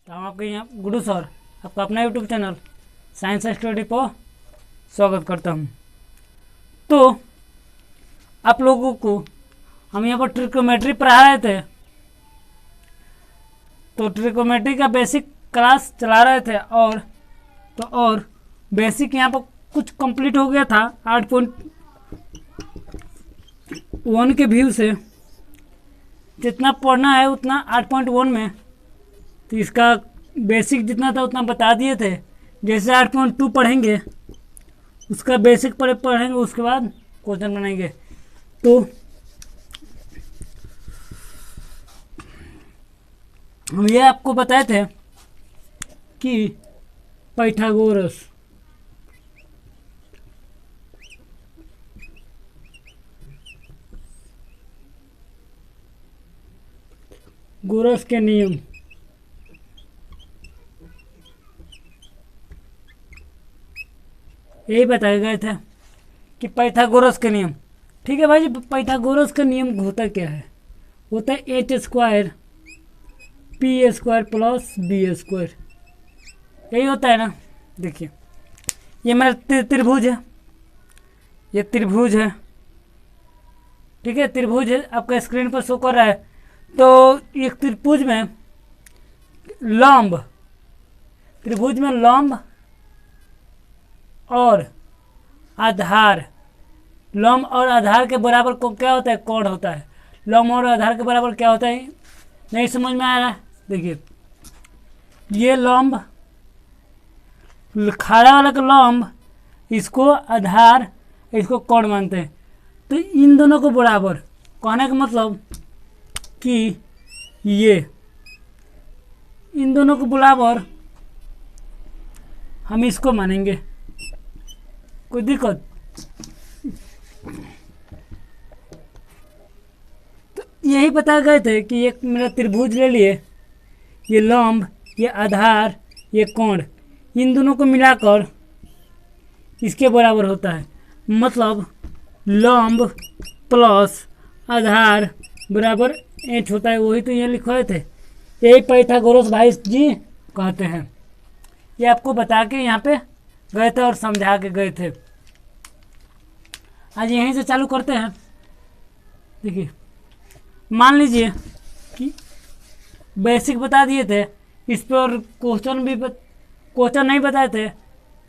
तो हम आपके यहाँ गुरु सर आपका अपना यूट्यूब चैनल साइंस स्टडी पर स्वागत करता हूँ। तो आप लोगों को हम यहाँ पर ट्रिकोमेट्री पढ़ा रहे थे, तो ट्रिकोमेट्री का बेसिक क्लास चला रहे थे और बेसिक यहाँ पर कुछ कंप्लीट हो गया था 8.1 के व्यू से। जितना पढ़ना है उतना 8.1 में, तो इसका बेसिक जितना था उतना बता दिए थे। जैसे 8.2 पढ़ेंगे उसका बेसिक पढ़ेंगे, उसके बाद क्वेश्चन बनाएंगे। तो हम ये आपको बताए थे कि पाइथागोरस के नियम यही बताए गए थे कि पाइथागोरस के नियम। ठीक है भाई जी, पाइथागोरस का नियम होता क्या है? होता है H square P square plus B square, यही होता है ना। देखिए ये मेरा त्रिभुज है, ये त्रिभुज है, ठीक है, त्रिभुज है, आपका स्क्रीन पर शो कर रहा है। तो एक त्रिभुज में लंब, त्रिभुज में लंब और आधार, लंब और आधार के बराबर को क्या होता है? कोण होता है। लंब और आधार के बराबर क्या होता है? नहीं समझ में आ रहा है? देखिए ये लंब, खड़ा वाला का लंब, इसको आधार, इसको कोण मानते हैं। तो इन दोनों को बराबर कहने का मतलब कि ये इन दोनों को बराबर हम इसको मानेंगे, कोई दिक्कत? तो यही बता गए थे कि एक मेरा त्रिभुज ले लिए, ये लंब, ये आधार, ये कोण, इन दोनों को मिलाकर इसके बराबर होता है। मतलब लंब प्लस आधार बराबर एच होता है। वही तो ये लिखवाए थे, यही पाइथागोरस भाई जी कहते हैं। ये आपको बता के यहाँ पे गए थे और समझा के गए थे। आज यहीं से चालू करते हैं। देखिए मान लीजिए कि बेसिक बता दिए थे, इस पर क्वेश्चन नहीं बताए थे,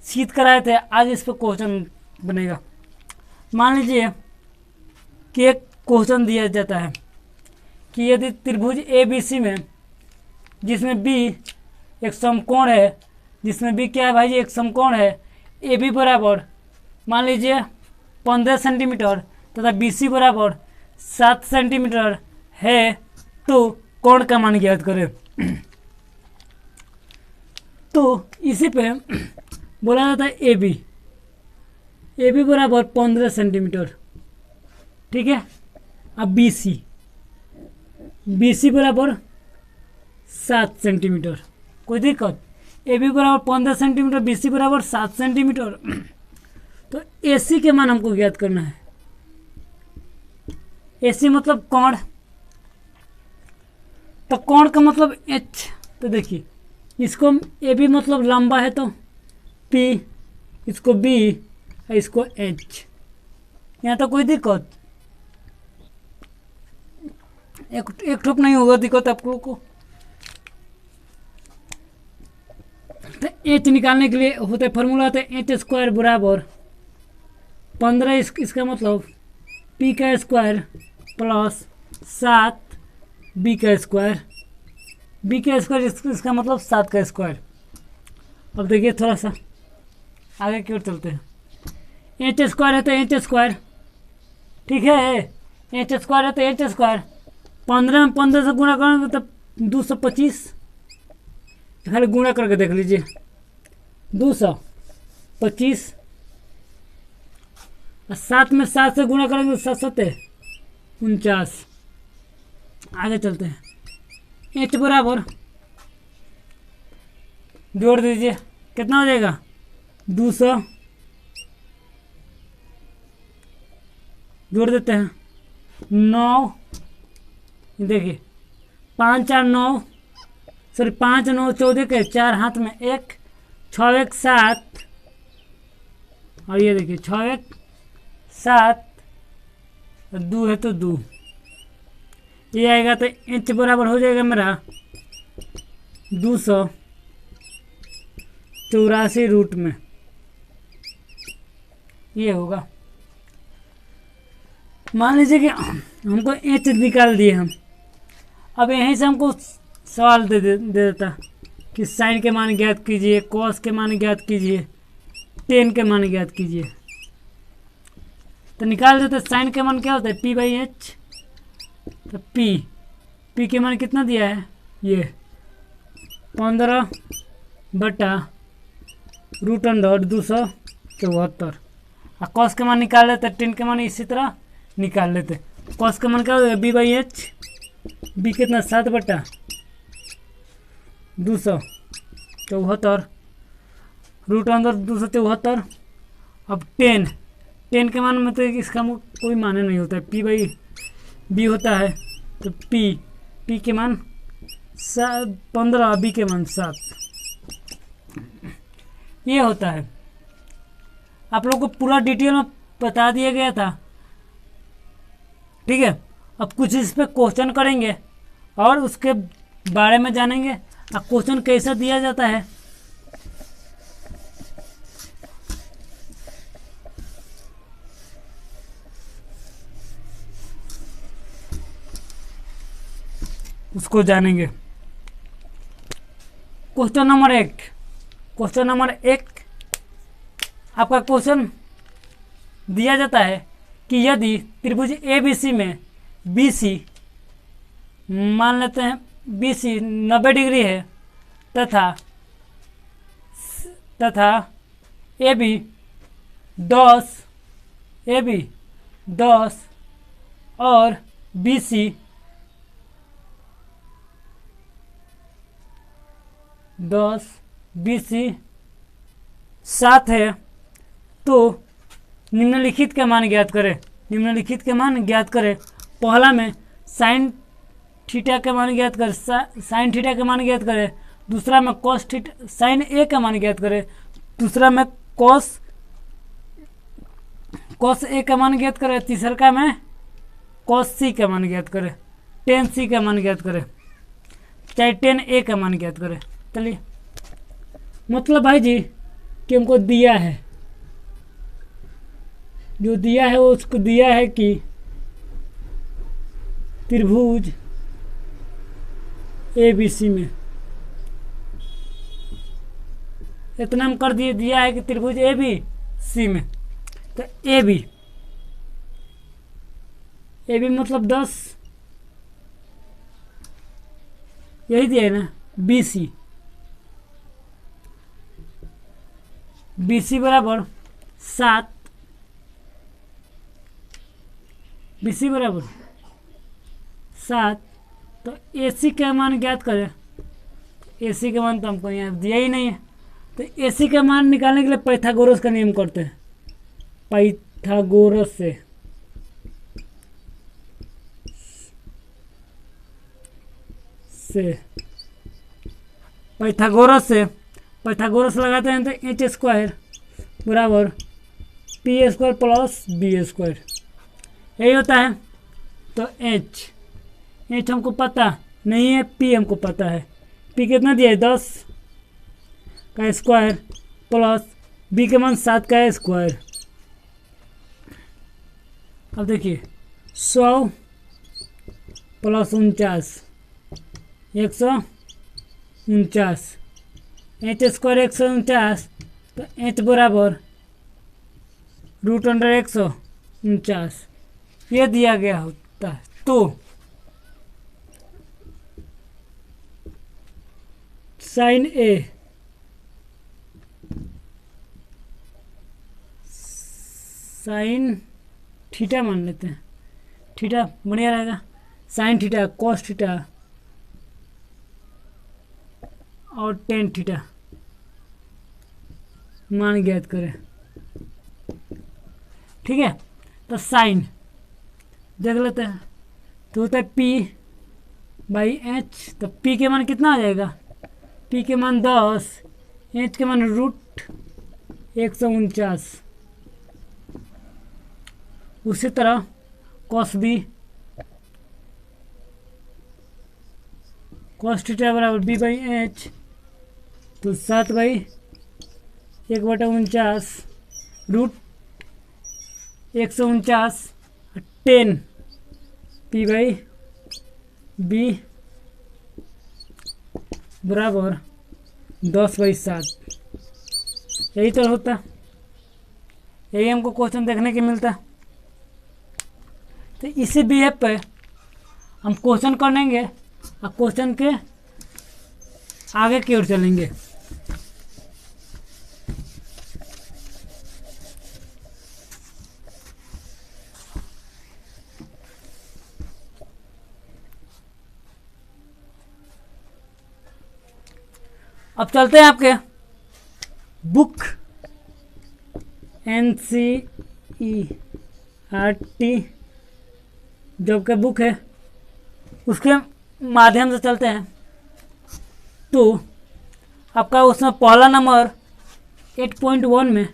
सीध कराए थे। आज इस पर क्वेश्चन बनेगा। मान लीजिए कि एक क्वेश्चन दिया जाता है कि यदि त्रिभुज ए बी सी में, जिसमें बी एक समकोण है, जिसमें बी क्या है भाई जी? एक समकोण है। ए बी बराबर मान लीजिए 15 सेंटीमीटर तथा बी सी बराबर 7 सेंटीमीटर है, तो कोण का मान ज्ञात करें। तो इसी पे बोला जाता है ए बी बराबर 15 सेंटीमीटर, ठीक है। अब बी सी बराबर 7 सेंटीमीटर, कोई दिक्कत? ए बी बराबर 15 सेंटीमीटर, बी सी बराबर 7 सेंटीमीटर। तो ए सी के मान हमको ज्ञात करना है। ए सी मतलब कोण, तो कोण का मतलब एच। तो देखिए इसको ए बी मतलब लंबा है तो पी, इसको बी, इसको एच। यहाँ तो कोई दिक्कत? एक ठोप नहीं होगा दिक्कत आप लोगों को। तो एच निकालने के लिए होता है फॉर्मूला, होता है एच स्क्वायर बराबर 15, इसका मतलब पी का स्क्वायर प्लस 7 बी का स्क्वायर, इसका मतलब 7 का स्क्वायर। अब देखिए थोड़ा सा आगे की ओर चलते हैं। एच स्क्वायर है तो एच स्क्वायर, ठीक है, एच स्क्वायर है तो एच स्क्वायर। 15 में 15 से गुणा करेंगे तो 225, खाली गुणा करके देख लीजिए, 225। 7 में 7 से गुणा करेंगे तो 7 49। आगे चलते हैं। एच बराबर जोड़ दीजिए, कितना हो जाएगा? 200। जोड़ देते हैं 9, देखिए 5 4 9 सॉरी 5 9 14 के 4 हाथ में 1, 6 1 7, और ये देखिए 6 1 7, 2 है तो 2, ये आएगा तो इंच बराबर हो जाएगा मेरा 284 रूट में, ये होगा। मान लीजिए कि हमको इंच निकाल दिए हम, अब यहीं से हमको सवाल दे देता कि साइन के मान ज्ञात कीजिए, कॉस के मान ज्ञात कीजिए, टेन के मान ज्ञात कीजिए, तो निकाल देते। साइन के मान क्या होता है P/H, तो P के मान कितना दिया है, ये 15/√274, और कॉस के मान निकाल लेते, टेन के मान इसी तरह निकाल लेते। कॉस का मान क्या होगा B/H, बी कितना 7/274, √274। अब टेन के मान में तो इसका कोई माने नहीं होता है, P/B होता है, तो P के मान 15, B के मान 7, ये होता है। आप लोग को पूरा डिटेल में बता दिया गया था, ठीक है। अब कुछ इस पे क्वेश्चन करेंगे और उसके बारे में जानेंगे, अब क्वेश्चन कैसा दिया जाता है। उसको जानेंगे। क्वेश्चन नंबर 1 आपका क्वेश्चन दिया जाता है कि यदि त्रिभुज ABC में BC मान लेते हैं, BC 90 डिग्री है तथा AB 10 और BC 7 है, तो निम्नलिखित के मान ज्ञात करें। पहला में साइन थीटा के मान ज्ञात करें, दूसरा में कॉस थीटा साइन ए का मान ज्ञात करें, दूसरा में कॉस ए का मान ज्ञात करें, तीसरा में कॉस सी का मान ज्ञात करें, टेन सी का मान ज्ञात करें, चाहे टेन ए का मान ज्ञात करें। चलिए, मतलब भाई जी कि हमको दिया है, जो दिया है वो उसको दिया है कि त्रिभुज ABC में, इतना हम कर दिया है कि त्रिभुज ABC में, तो AB मतलब 10, यही दिया है ना। BC बराबर 7, BC बराबर 7, तो AC का मान ज्ञात करें। AC का मान तो हमको यहाँ दिया ही नहीं है, तो AC का मान निकालने के लिए पाइथागोरस का नियम करते हैं। पाइथागोरस लगाते हैं तो H² बराबर P² प्लस B², यही होता है। तो H हमको पता नहीं है, P हमको पता है। P कितना दिया है 10 का स्क्वायर प्लस B के मान 7 का स्क्वायर। अब देखिए 100 प्लस 49 149, H² 149, तो H बराबर √149, ये दिया गया होता है। तो साइन थीटा मान लेते हैं, थीटा बढ़िया रहेगा। साइन थीटा, कॉस थीटा और टेन थीटा मान ज्ञात करें, ठीक है। तो साइन देख लेते हैं, तो होता है P/H, तो P के मान कितना आ जाएगा पी के मान 10, एच के मान √149। उसी तरह कॉस बी, कॉस थीटा बराबर बी बाई एच, तो 7/1/49 √149 10 पी बाई बी बराबर 10/7। यही तो होता, यही हमको क्वेश्चन देखने के मिलता। तो इसी बिहेव पे हम क्वेश्चन कर लेंगे और क्वेश्चन के आगे की ओर चलेंगे। अब चलते हैं आपके बुक NCERT जो आपका बुक है उसके माध्यम से चलते हैं। तो आपका उसमें पहला नंबर 8.1 में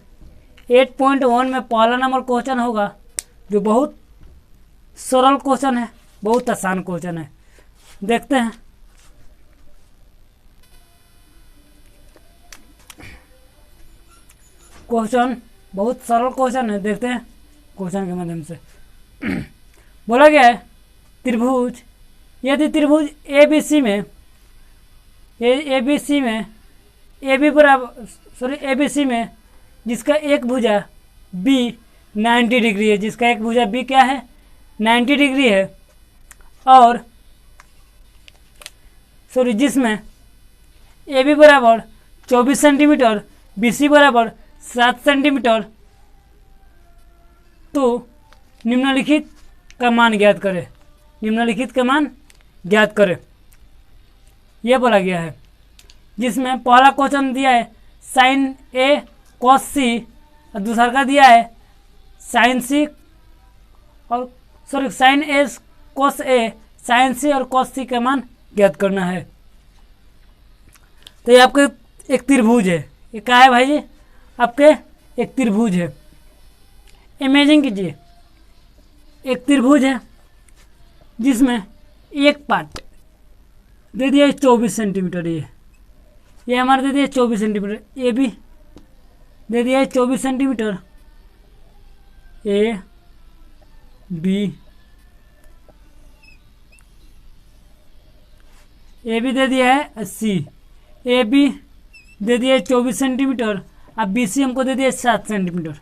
पहला नंबर क्वेश्चन होगा जो बहुत सरल क्वेश्चन है, बहुत आसान क्वेश्चन है। देखते हैं। क्वेश्चन बहुत सरल क्वेश्चन है, देखते हैं क्वेश्चन के माध्यम से। बोला गया है त्रिभुज, यदि त्रिभुज ABC में ABC में जिसका एक भुजा B 90 डिग्री है, जिसका एक भुजा B क्या है 90 डिग्री है, और जिसमें AB बराबर 24 सेंटीमीटर, BC बराबर 7 सेंटीमीटर, तो निम्नलिखित का मान ज्ञात करें। निम्नलिखित का मान ज्ञात करें, यह बोला गया है। जिसमें पहला क्वेश्चन दिया है साइन A कॉस C और दूसरा का दिया है साइन C और sine A cos A, sine C और कॉस C का मान ज्ञात करना है। तो ये आपके एक त्रिभुज है, ये क्या है भाई जी, आपके एक त्रिभुज है। इमेजिन कीजिए एक त्रिभुज है जिसमें एक पार्ट दे दिया 24 सेंटीमीटर, ये हमारा दे दिया 24 सेंटीमीटर, ये भी दे दिया है 24 सेंटीमीटर, A B, ए भी दे दिया है C, ए बी दे दिया है 24 सेंटीमीटर, अब बी सी हमको दे दिया है 7 सेंटीमीटर।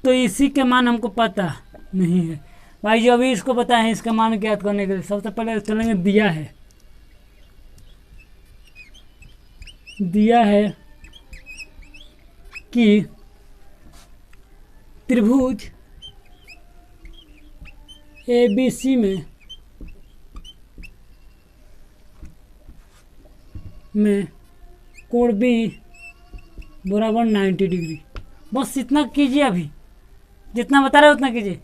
तो इसी के मान हमको पता नहीं है भाई, जो अभी इसको पता है इसका मान ज्ञात करने के लिए सबसे पहले चलेंगे, दिया है कि त्रिभुज ए बी सी में कोण बी बराबर 90 डिग्री। बस इतना कीजिए, अभी जितना बता रहे उतना कीजिए।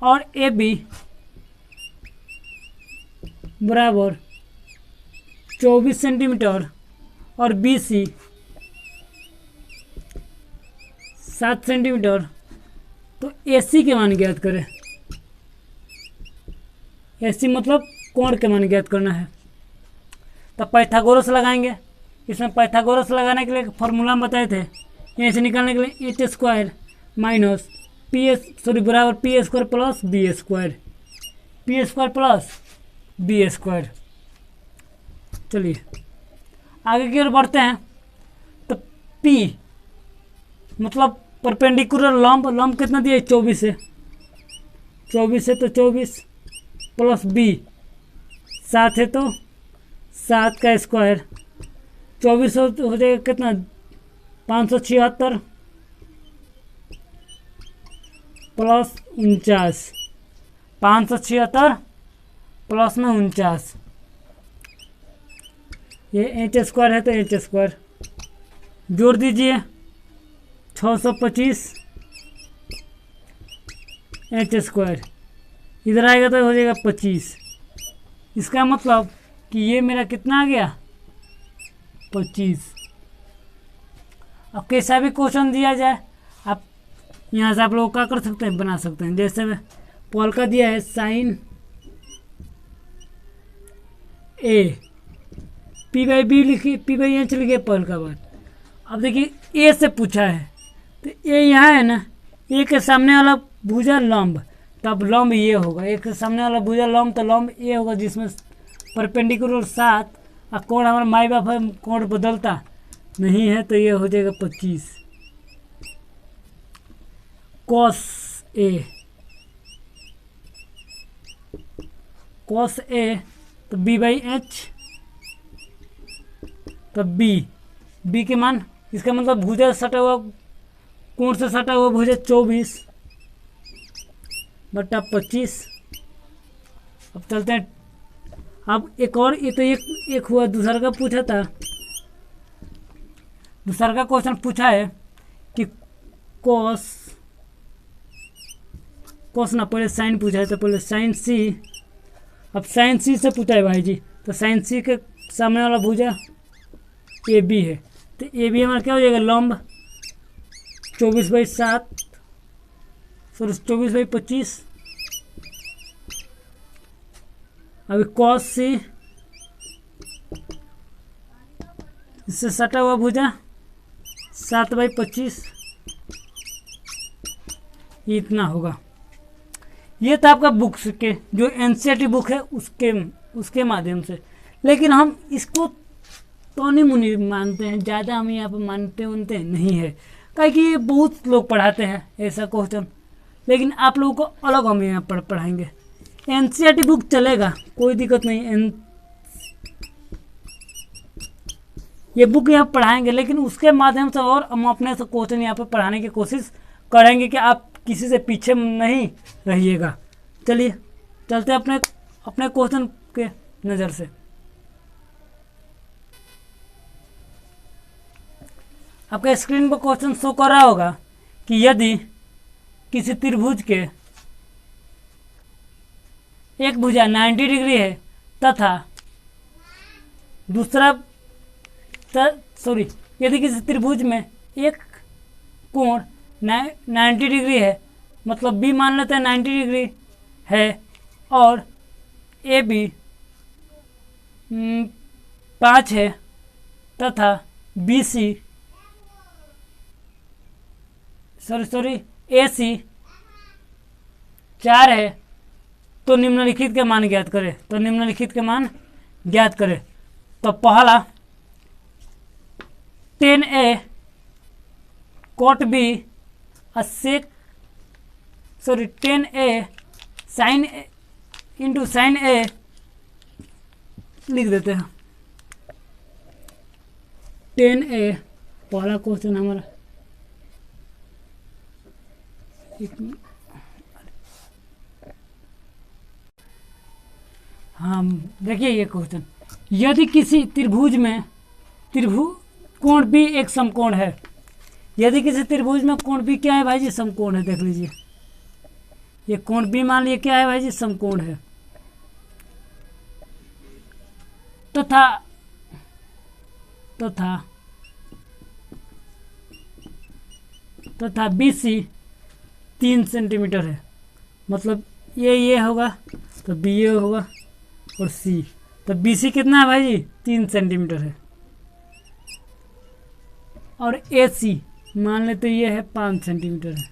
और ए बी बराबर 24 सेंटीमीटर और बी सी 7 सेंटीमीटर, तो ए सी के मान ज्ञात करें। ए सी मतलब कोण के मान ज्ञात करना है। तो पाइथागोरस लगाएंगे। इसमें पाइथागोरस लगाने के लिए फॉर्मूला हम बताए थे, यहाँ से निकालने के लिए एच स्क्वायर माइनस बराबर P square plus B square, plus B square. चलिए आगे की ओर बढ़ते हैं। तो P मतलब परपेंडिकुलर लंब कितना दिया है 24 है, 24 है तो 24 प्लस B 7 है तो 7 का स्क्वायर, 24 हो जाएगा कितना 576 प्लस 49, 576 प्लस में 49, ये एच स्क्वायर है तो एच स्क्वायर जोड़ दीजिए 625 एच स्क्वायर, इधर आएगा तो हो जाएगा 25। इसका मतलब कि ये मेरा कितना आ गया 25। अब कैसा भी क्वेश्चन दिया जाए, आप यहाँ से आप लोग क्या कर सकते हैं, बना सकते हैं। जैसे पॉल का दिया है sine A, P by B लिखिए, पी बाई एच लिखिए पॉल का बाद। अब देखिए ए से पूछा है, तो ए यहाँ है ना, ए के सामने वाला भुजा लंब, तब लंब ये होगा। एक के सामने वाला भुजा लंब, तो लंब ये होगा, जिसमें परपेंडिकुलर 7 और कोण हमारा माई बाप है, कोण बदलता नहीं है, तो ये हो जाएगा 25। कॉस ए, कॉस ए तो बी बाई एच, तो बी के मान, इसका मतलब भुजा सटा हुआ, कोण से सटा हुआ भुजा 24 बटा 25। अब चलते हैं, अब एक और, ये तो एक हुआ, दूसरा का पूछा था, दूसरा का क्वेश्चन पूछा है कि कॉस ना, पहले साइन पूछा है, तो पहले साइन सी। अब साइन सी से पूछा है भाई जी, तो साइन सी के सामने वाला भुजा ए बी है, तो ए बी हमारा क्या हो जाएगा, लंब 24/7, सॉरी 24/25। अभी कॉस सी, इससे सटा हुआ भुजा 7/25, ये इतना होगा। ये था आपका बुक्स के, जो एनसीईआरटी बुक है उसके माध्यम से। लेकिन हम इसको टोनी मुनी मानते हैं, ज़्यादा हम यहाँ पर मानते नहीं है, काहे कि ये बहुत लोग पढ़ाते हैं ऐसा क्वेश्चन, लेकिन आप लोगों को अलग हम यहाँ पर पढ़ाएंगे। एनसीईआरटी बुक चलेगा, कोई दिक्कत नहीं, ये बुक यहाँ पढ़ाएंगे, लेकिन उसके माध्यम से और हम अपने से क्वेश्चन यहाँ पर पढ़ाने की कोशिश करेंगे कि आप किसी से पीछे नहीं रहिएगा। चलिए चलते अपने क्वेश्चन के नज़र से। आपका स्क्रीन पर क्वेश्चन शो कर रहा होगा कि यदि किसी त्रिभुज के एक भुजा 90 डिग्री है तथा दूसरा, सॉरी, यदि किसी त्रिभुज में एक कोण 90 डिग्री है, मतलब बी मान लेते हैं 90 डिग्री है, और ए बी 5 है तथा बी सी, सॉरी ए सी 4 है, तो निम्नलिखित के मान ज्ञात करें। तो निम्नलिखित के मान ज्ञात करें, तो पहला 10A cot B sec, sorry 10A sin A into sine A लिख देते हैं। 10A पहला क्वेश्चन हमारा, हाँ देखिए ये क्वेश्चन, यदि किसी त्रिभुज में कोण भी एक समकोण है, यदि किसी त्रिभुज में कोण भी क्या है भाई जी, समकोण है। देख लीजिए ये कोण भी मान लीजिए क्या है भाई जी, समकोण है, तथा BC 3 सेंटीमीटर है, मतलब ये होगा तो बी ये होगा, और सी, तो BC कितना है भाई जी, 3 सेंटीमीटर है, और AC मान लेते ये है 5 सेंटीमीटर है।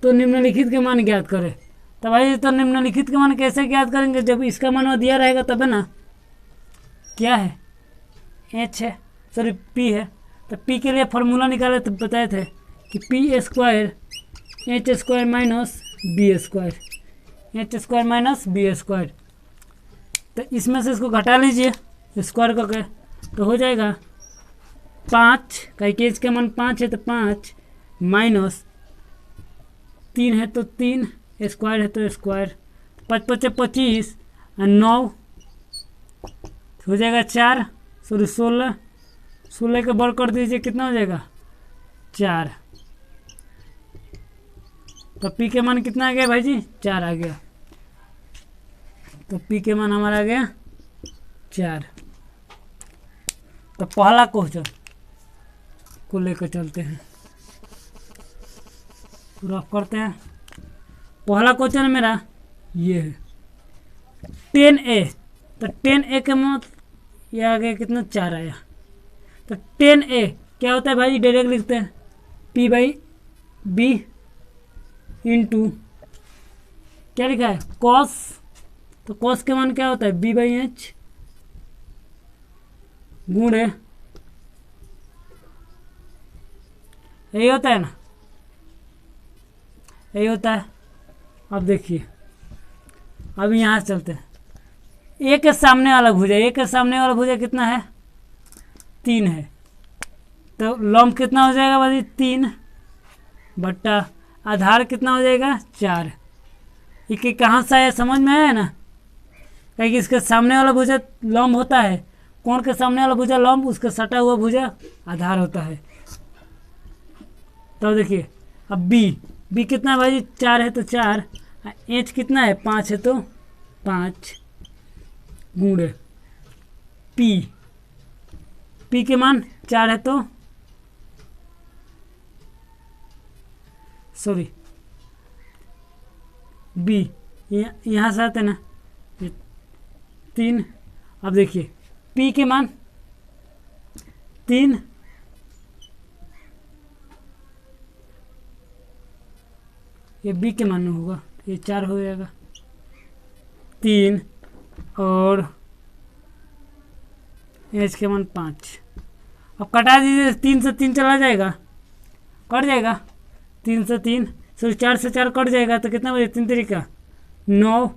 तो निम्नलिखित के मान ज्ञात करें। तो भाई तो निम्नलिखित के मान कैसे ज्ञात करेंगे, जब इसका मान दिया रहेगा तब है ना, क्या है H है, सॉरी P है, तो P के लिए फॉर्मूला निकाले तो बताए थे कि P square H square minus B square, H square minus B square. तो इसमें से इसको घटा लीजिए स्क्वायर करके, तो हो जाएगा 5, कहीं के इसका मान 5 है तो 5 माइनस 3 है तो 3, स्क्वायर है तो स्क्वायर, 5 × 5 = 25 और 9 हो जाएगा 4, सॉरी 16 के बड़ कर दीजिए, कितना हो जाएगा 4। तो पी के मान कितना आ गया भाई जी, 4 आ गया। तो पी के मान हमारा आ गया 4। तो पहला क्वेश्चन को लेकर चलते हैं, पूरा करते हैं। पहला क्वेश्चन मेरा ये है 10a, तो 10a के मतलब ये आ गया कितना 4 आया, तो 10a क्या होता है भाई, डायरेक्ट लिखते हैं p/b इंटू क्या लिखा है cos, तो cos के मान क्या होता है b/h गुणे, यही होता है ना, यही होता है। अब देखिए, अब यहाँ से चलते हैं, ए के सामने वाला भुजा, ए के सामने वाला भुजा कितना है 3 है, तो लंब कितना हो जाएगा भाई 3 बट्टा आधार कितना हो जाएगा 4। ये कहाँ से आया समझ में आया ना, क्योंकि इसके सामने वाला भुजा लंब होता है, कौन के सामने वाला भुजा लंब, उसका सटा हुआ भुजा आधार होता है। तो देखिए अब बी कितना है भाई 4 है तो 4, एच कितना है 5 है तो 5 गुणे पी के मान 4 है तो सॉरी बी यहाँ से आते ना 3। अब देखिए पी के मान 3, ये बी के मान में होगा, ये 4 हो जाएगा 3 और एच के मान 5। अब कटा दीजिए, 3 से 3 चला जाएगा, कट जाएगा 3 से 3 सॉरी 4 से 4 कट जाएगा, तो कितना बजे 3 तरीका 9,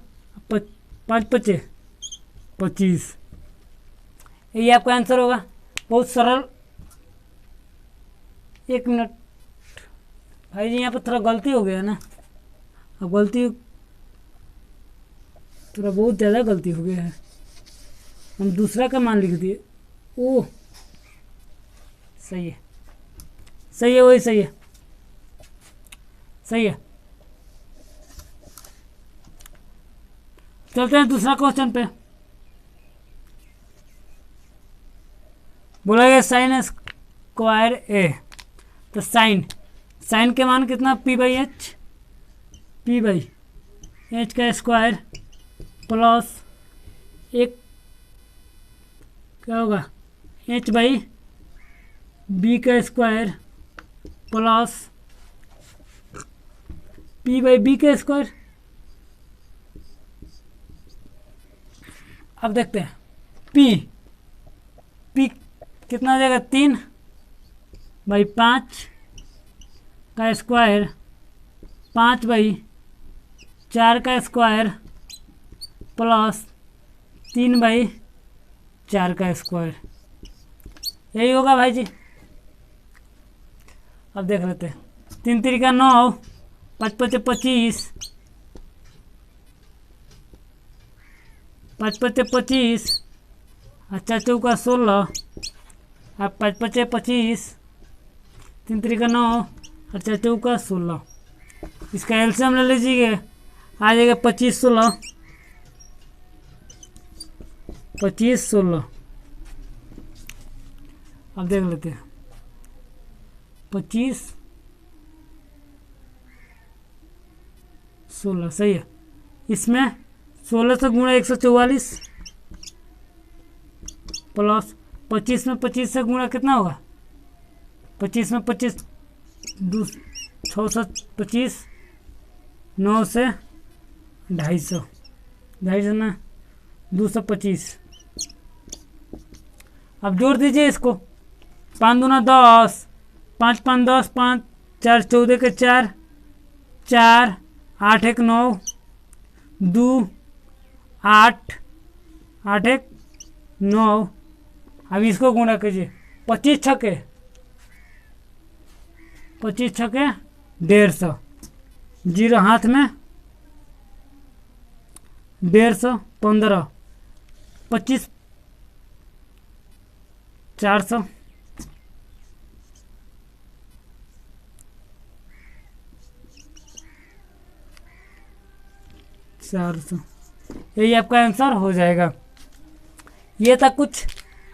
5 5 25, यही आपका आंसर होगा। बहुत सरल। 1 मिनट भाई जी, यहाँ पर थोड़ा गलती हो गया ना, अब गलती थोड़ा बहुत ज़्यादा गलती हो गया है, हम दूसरा का मान लिख दिए। ओह सही है, सही है, वही सही है, सही है। चलते हैं दूसरा क्वेश्चन पे। बोला गया साइन स्क्वायर ए, तो साइन के मान कितना p/h, p/h का स्क्वायर प्लस एक क्या होगा h/b का स्क्वायर प्लस p/b का स्क्वायर। अब देखते हैं p कितना हो जाएगा 3/5 का स्क्वायर 5/4 का स्क्वायर प्लस 3/4 का स्क्वायर, यही होगा भाई जी। अब देख लेते हैं, 3 तरीका 9, 5 5 25, 5 5 25, अच्छा चौका 16, अब 5 5 25, 3 तरीका 9, अच्छा चौका 16, इसका एलसीएम ले लीजिए, आ जाएगा 25 16, 25 16। अब देख लेते हैं 25 16 सही है। इसमें 16 से गुणा 144 प्लस 25 में 25 से गुणा कितना होगा, 25 में 25 6 से 25, 9 से 250, 250 ना 225। अब जोड़ दीजिए इसको, 5 दूना 10, 5 5 10, 5 4 14 के 4, 4 8 1 9, 2 8 8 1 9। अब इसको गुणा कीजिए, 25 छक्के 150, जीरो हाथ में 150, 15 25 400, यही आपका आंसर हो जाएगा। ये था कुछ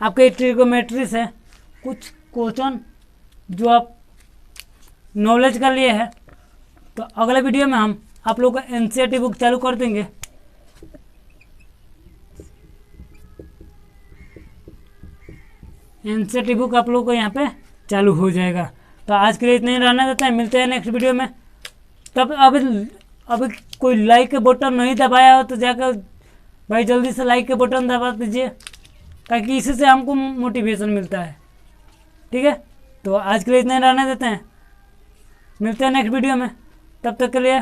आपके ट्रिगोमेट्री से कुछ क्वेश्चन जो आप नॉलेज का लिए है। तो अगले वीडियो में हम आप लोग का एनसीईआरटी बुक चालू कर देंगे। एनसीईआरटी बुक आप लोग को यहाँ पे चालू हो जाएगा। तो आज के लिए इतना ही रहने देते हैं, मिलते हैं नेक्स्ट वीडियो में। तब अभी कोई लाइक का बटन नहीं दबाया हो तो जाकर भाई जल्दी से लाइक के बटन दबा दीजिए, ताकि इसी से हमको मोटिवेशन मिलता है। ठीक है, तो आज के लिए इतना ही रहने देते हैं, मिलते हैं नेक्स्ट वीडियो में। तब तक के लिए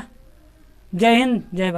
जय हिंद, जय भारत।